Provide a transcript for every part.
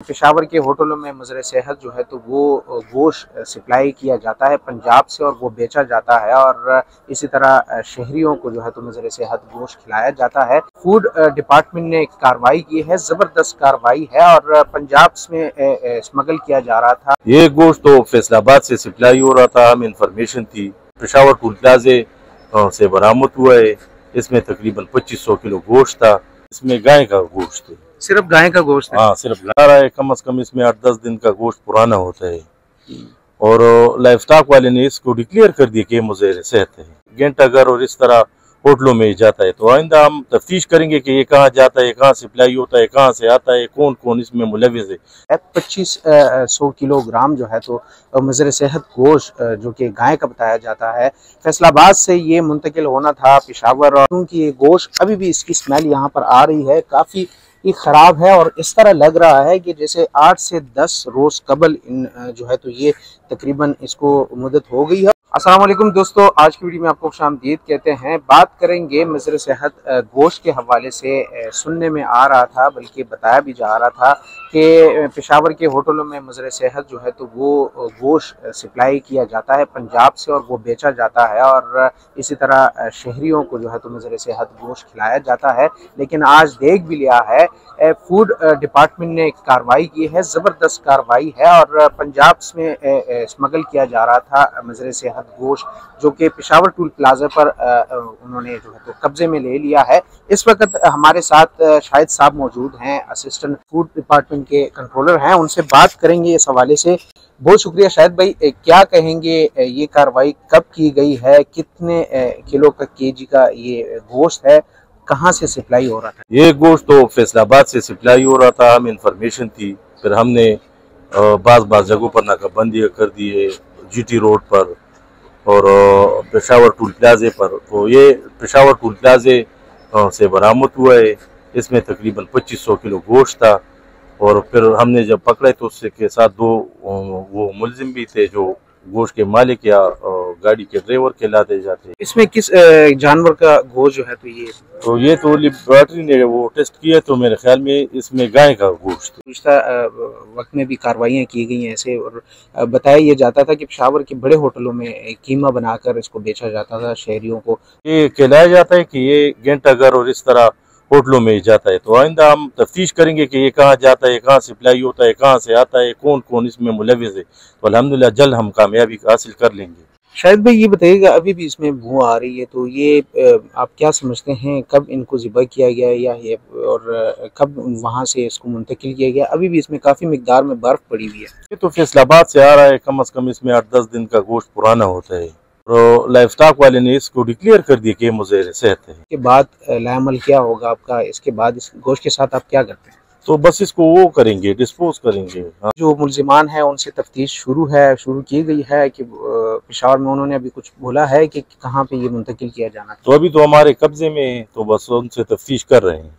पेशावर के होटलों में मज़र सेहत जो है तो वो गोश्त सप्लाई किया जाता है पंजाब से और वो बेचा जाता है और इसी तरह शहरियों को जो है तो मज़र सेहत गोश्त खिलाया जाता है। फूड डिपार्टमेंट ने एक कार्रवाई की है, ज़बरदस्त कार्रवाई है और पंजाब में स्मगल किया जा रहा था। ये गोश्त तो फैसलाबाद से सप्लाई हो रहा था, हमें इंफॉर्मेशन थी। पेशावर टूल प्लाजे से बरामद हुआ है। इसमें तकरीबन 2500 किलो गोश्त था। इसमें गाय का गोश्त है। सिर्फ गाय का गोश्त है? हाँ, सिर्फ गाय रहा है। कम से कम इसमें 8-10 दिन का गोश्त पुराना होता है और लाइफ स्टॉक वाले ने इसको डिक्लेयर कर दिया कि मुझे सेहत है। घंटाघर और इस तरह होटलों में जाता है, तो आइंदा हम तफ्तीश करेंगे कि ये कहाँ जाता है, कहाँ सप्लाई होता है, कहाँ से आता है, कौन कौन इसमें मुलविस है। 2500 किलोग्राम जो है तो मज़र सेहत गोश्त जो कि गाय का बताया जाता है, फैसलाबाद से ये मुंतकिल होना था पेशावर। और क्योंकि ये गोश्त अभी भी इसकी स्मेल यहाँ पर आ रही है, काफ़ी ये ख़राब है और इस तरह लग रहा है कि जैसे 8 से 10 रोज़ कबल इन जो है तो ये तकरीबन इसको मुद्दत हो गई है। अस्सलाम वालेकुम दोस्तों, आज की वीडियो में आपको खुशामदीद कहते हैं। बात करेंगे मज़र सेहत गोश्त के हवाले से। सुनने में आ रहा था, बल्कि बताया भी जा रहा था कि पेशावर के होटलों में मज़र सेहत जो है तो वो गोश्त सप्लाई किया जाता है पंजाब से और वो बेचा जाता है और इसी तरह शहरियों को जो है तो मज़र सेहत गोश्त खिलाया जाता है। लेकिन आज देख भी लिया है, फूड डिपार्टमेंट ने एक कार्रवाई की है, ज़बरदस्त कार्रवाई है और पंजाब में स्मगल किया जा रहा था मज़र सेहत गोश्त, जो कि पेशावर टूल प्लाजा पर उन्होंने जो है तो कब्जे में ले लिया है। इस वक्त हमारे साथ शाहिद साहब मौजूद हैं, असिस्टेंट फूड डिपार्टमेंट के कंट्रोलर हैं, उनसे बात करेंगे इस हवाले से। बहुत शुक्रिया शाहिद भाई, क्या कहेंगे, ये कार्रवाई कब की गई है, कितने किलो का केजी का ये गोश्त है, कहाँ से सप्लाई हो रहा था? ये गोश्त तो फैसलाबाद से सप्लाई हो रहा था, हमें इंफॉर्मेशन थी। फिर हमने बाज़ जगहों पर नाकाबंदी कर दी है, GT रोड पर और पेशावर टूल प्लाजे पर। तो ये पेशावर टूल प्लाजे से बरामद हुआ है। इसमें तकरीबन 2500 किलो गोश्त था और फिर हमने जब पकड़ा तो उसके के साथ 2 वो मुलजिम भी थे जो गोश्त के मालिक या गाड़ी के ड्राइवर कहलाते जाते हैं। इसमें किस जानवर का गोश्त जो है तो ये तो लेबोरेटरी ने वो टेस्ट किया, तो मेरे ख्याल में इसमें गाय का गोश्त है। पिछला वक्त में भी कार्रवाइयाँ की गई हैं ऐसे, और बताया ये जाता था कि पेशावर के बड़े होटलों में कीमा बनाकर इसको बेचा जाता था शहरियों को। ये कहलाया जाता है कि ये घंटाघर और इस तरह होटलों में जाता है, तो आइंदा हम तफ्तीश करेंगे कि ये कहाँ जाता है, कहाँ सप्लाई होता है, कहाँ से आता है, कौन कौन इसमें मुलविस है। तो अल्हम्दुलिल्लाह जल्द हम कामयाबी हासिल कर लेंगे। शायद भाई ये बताइएगा, अभी भी इसमें बू आ रही है, तो ये आप क्या समझते हैं कब इनको ज़िबा किया गया या ये और कब वहाँ से इसको मुंतकिल किया गया? अभी भी इसमें काफ़ी मिकदार में बर्फ़ पड़ी हुई है। ये तो फैसलाबाद से आ रहा है, कम से कम इसमें 8-10 दिन का गोश्त पुराना होता है और लाइफ स्टॉक वाले ने इसको डिक्लेयर कर दिया कि मुझे सेहत है। इसके बाद लामल क्या होगा आपका? इसके बाद इस गोश्त के साथ आप क्या करते हैं? तो बस इसको वो करेंगे, डिस्पोज करेंगे। हाँ। जो मुल्जिमान है उनसे तफ्तीश शुरू की गई है कि पेशावर में उन्होंने अभी कुछ बोला है कि कहाँ पे ये मुंतकिल किया जाना? तो अभी तो हमारे कब्जे में है, तो बस उनसे तफ्तीश कर रहे हैं,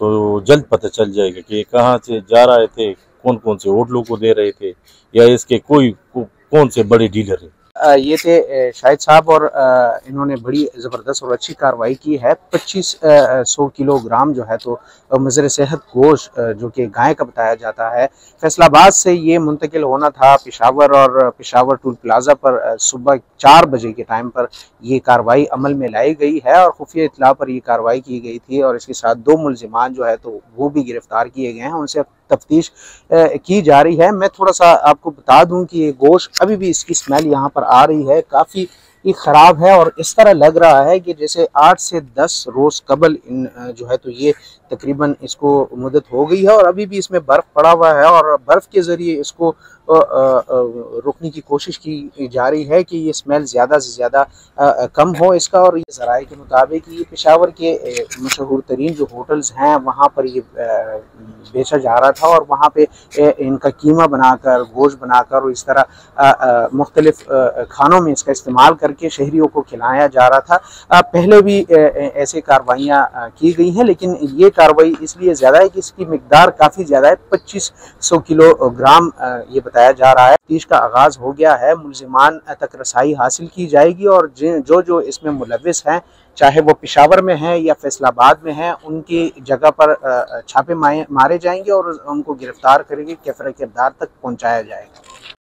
तो जल्द पता चल जाएगा कि कहाँ से जा रहे थे, कौन कौन से होटलों को दे रहे थे या इसके कौन से बड़े डीलर है। ये थे शाहिद साहब और इन्होंने बड़ी ज़बरदस्त और अच्छी कार्रवाई की है। 2500 किलोग्राम जो है तो मज़र सेहत गोश्त जो कि गाय का बताया जाता है, फैसलाबाद से ये मुंतकिल होना था पेशावर और पेशावर टूल प्लाजा पर सुबह 4 बजे के टाइम पर ये कार्रवाई अमल में लाई गई है और खुफिया इत्तला पर ये कार्रवाई की गई थी और इसके साथ 2 मुल्जिमान जो है तो वो भी गिरफ्तार किए गए हैं, उनसे तफ्तीश की जा रही है। मैं थोड़ा सा आपको बता दूं कि ये गोश्त अभी भी इसकी स्मेल यहाँ पर आ रही है, काफ़ी ये ख़राब है और इस तरह लग रहा है कि जैसे 8 से 10 रोज़ कबल इन जो है तो ये तकरीबन इसको मुद्दत हो गई है और अभी भी इसमें बर्फ़ पड़ा हुआ है और बर्फ़ के ज़रिए इसको रोकने की कोशिश की जा रही है कि ये स्मेल ज़्यादा से ज़्यादा कम हो इसका। और ये ज़राए के मुताबिक ये पेशावर के मशहूर तरीन जो होटल्स हैं वहाँ पर ये बेचा जा रहा था और वहाँ पे इनका कीमा बनाकर, गोश्त बनाकर और इस तरह मुख्तलिफ खानों में इसका इस्तेमाल करके शहरियों को खिलाया जा रहा था। पहले भी ऐसे कार्रवाइयाँ की गई हैं, लेकिन ये कार्रवाई इसलिए ज़्यादा है कि इसकी मिकदार काफ़ी ज़्यादा है, 2500 किलोग्राम ये बताया जा रहा है। तफ्तीश का आगाज़ हो गया है, मुल्जिमान तक रसाई हासिल की जाएगी और जो जो इसमें मुलविस हैं चाहे वो पेशावर में हैं या फैसलाबाद में हैं, उनकी जगह पर छापे मारे जाएंगे और उनको गिरफ्तार करके कैफरा किरदार तक पहुंचाया जाएगा।